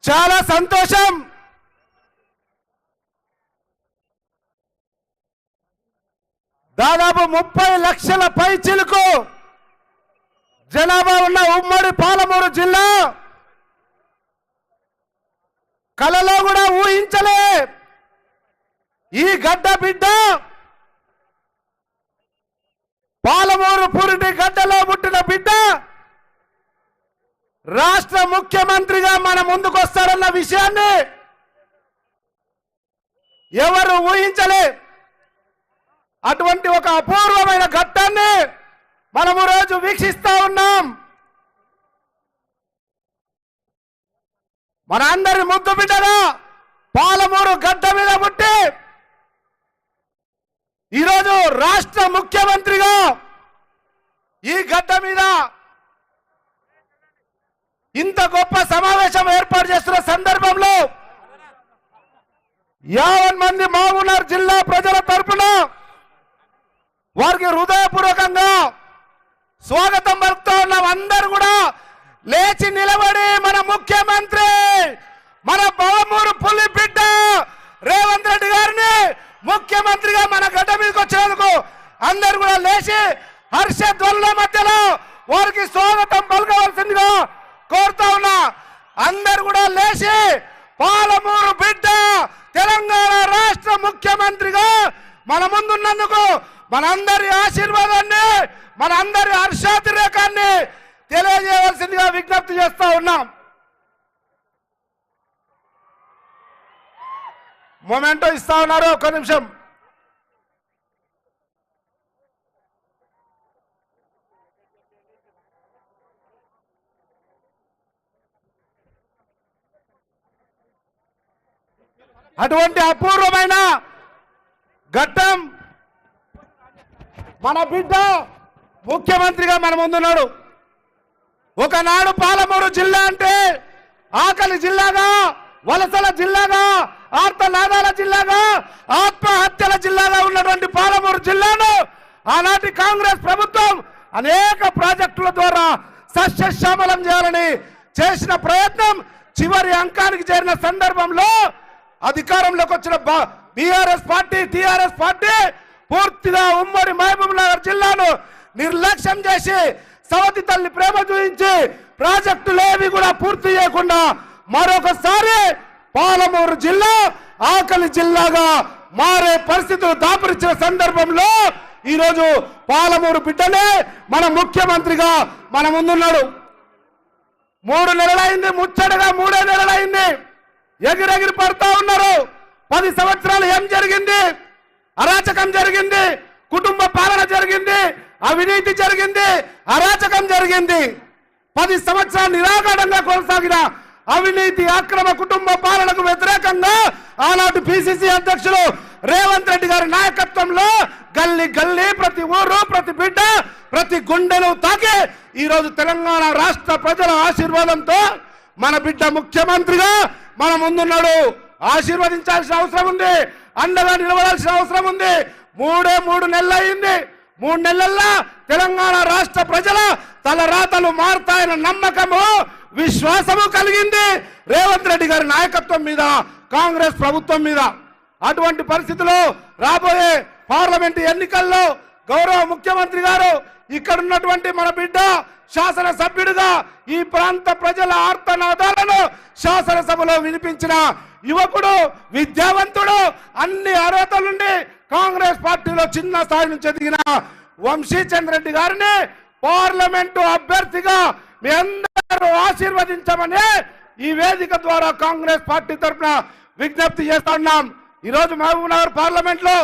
చాలా సంతోషం. దాదాపు 30 లక్షల పైచిలకు జనాభా ఉన్న ఉమ్మడి పాలమూరు జిల్లా కలలో కూడా ఊహించలే ఈ గడ్డ బిడ్డ పాలమూరు పురిటి గడ్డలో పుట్టిన బిడ్డ రాష్ట్ర ముఖ్యమంత్రిగా మన ముందుకు వస్తారన్న విషయాన్ని ఎవరు ఊహించలే. అటువంటి ఒక అపూర్వమైన ఘట్టాన్ని మనము రోజు వీక్షిస్తా ఉన్నాం. మన అందరి ముద్దు బిడ్డగా పాలమూరు గడ్డ మీద పుట్టి ఈరోజు రాష్ట్ర ముఖ్యమంత్రిగా ఈ గడ్డ మీద ఇంత గొప్ప సమావేశం ఏర్పాటు చేస్తున్న సందర్భంలో 50 మంది మహబూబ్నగర్ జిల్లా ప్రజల తరపున వారికి హృదయపూర్వకంగా స్వాగతం పలుకుతూ ఉన్నాం. అందరూ కూడా లేచి నిలబడి మన ముఖ్యమంత్రి మన పాలమూరు పులి బిడ్డ రేవంత్ రెడ్డి గారిని ముఖ్యమంత్రిగా మన గడ్డ మీదకి వచ్చేందుకు అందరూ కూడా లేచి హర్షధ్వనుల మధ్యలో వారికి స్వాగతం పలకవలసిందిగా కోరుతా ఉన్నా. అందరూ కూడా లేచి పాలమూరు బిడ్డ తెలంగాణ రాష్ట్ర ముఖ్యమంత్రిగా మన ముందున్నందుకు మనందరి ఆశీర్వాదాన్ని మనందరి హర్షాతిరేకాన్ని తెలియజేయవలసిందిగా విజ్ఞప్తి చేస్తా ఉన్నాం. మొమెంటో ఇస్తా ఉన్నారు. ఒక్క నిమిషం. అటువంటి అపూర్వమైన ఘట్టం మన బిడ్డ ముఖ్యమంత్రిగా మన ముందున్నాడు. ఒకనాడు పాలమూరు జిల్లా అంటే ఆకలి జిల్లాగా, వలసల జిల్లాగా, ఆర్తనాదాల జిల్లాగా, ఆత్మహత్యల జిల్లాగా ఉన్నటువంటి పాలమూరు జిల్లాను ఆనాటి కాంగ్రెస్ ప్రభుత్వం అనేక ప్రాజెక్టుల ద్వారా సస్యశ్యామలం చేయాలని చేసిన ప్రయత్నం చివరి అంకానికి చేరిన సందర్భంలో అధికారంలోకి వచ్చిన బీఆర్ఎస్ పార్టీ టీఆర్ఎస్ పార్టీ పూర్తిగా ఉమ్మడి మహబూబ్నగర్ జిల్లాను నిర్లక్ష్యం చేసి సవతి తల్లి ప్రేమ చూపించి ప్రాజెక్టులు ఏవి కూడా పూర్తి చేయకుండా మరొకసారి పాలమూరు జిల్లా ఆకలి జిల్లాగా మారే పరిస్థితులు దాపురించిన సందర్భంలో ఈరోజు పాలమూరు బిడ్డనే మన ముఖ్యమంత్రిగా మన ముందున్నాడు. 3 నెలలైంది, ముచ్చటగా 3 నెలలైంది. ఎగిరెగిరి పడతా ఉన్నారు. 10 సంవత్సరాలు ఏం జరిగింది? అరాచకం జరిగింది, కుటుంబ పాలన జరిగింది, అవినీతి జరిగింది, అరాచకం జరిగింది. 10 సంవత్సరాలు నిరాఘాటంగా కొనసాగిన అవినీతి అక్రమ కుటుంబ పాలనకు వ్యతిరేకంగా ఆనాటి పిసిసి అధ్యక్షులు రేవంత్ రెడ్డి గారి నాయకత్వంలో గల్లీ గల్లీ ప్రతి ఊరు ప్రతి బిడ్డ ప్రతి గుండెను తాకి ఈరోజు తెలంగాణ రాష్ట్ర ప్రజల ఆశీర్వాదంతో మన బిడ్డ ముఖ్యమంత్రిగా మన ముందున్నాడు. ఆశీర్వదించాల్సిన అవసరం ఉంది, అండగా నిలబడాల్సిన అవసరం ఉంది. 3 నెలలు అయింది. 3 నెలల్లో తెలంగాణ రాష్ట్ర ప్రజల తలరాతలు మారుతాయన్న నమ్మకము విశ్వాసము కలిగింది రేవంత్ రెడ్డి గారి నాయకత్వం మీద, కాంగ్రెస్ ప్రభుత్వం మీద. అటువంటి పరిస్థితుల్లో రాబోయే పార్లమెంటు ఎన్నికల్లో గౌరవ ముఖ్యమంత్రి గారు ఇక్కడ ఉన్నటువంటి మన బిడ్డ శాసనసభ్యుడిగా ఈ ప్రాంత ప్రజల ఆర్తనాదాలను శాసనసభలో వినిపించిన యువకుడు, విద్యావంతుడు, అన్ని అర్హతలుండి కాంగ్రెస్ పార్టీలో చిన్న స్థాయి నుంచి ఎదిగిన వంశీచంద్ర రెడ్డి గారిని పార్లమెంటు అభ్యర్థిగా మీ అందరూ ఆశీర్వదించమని ఈ వేదిక ద్వారా కాంగ్రెస్ పార్టీ తరఫున విజ్ఞప్తి చేస్తున్నాం. ఈరోజు మహబూబ్నగర్ పార్లమెంట్ లో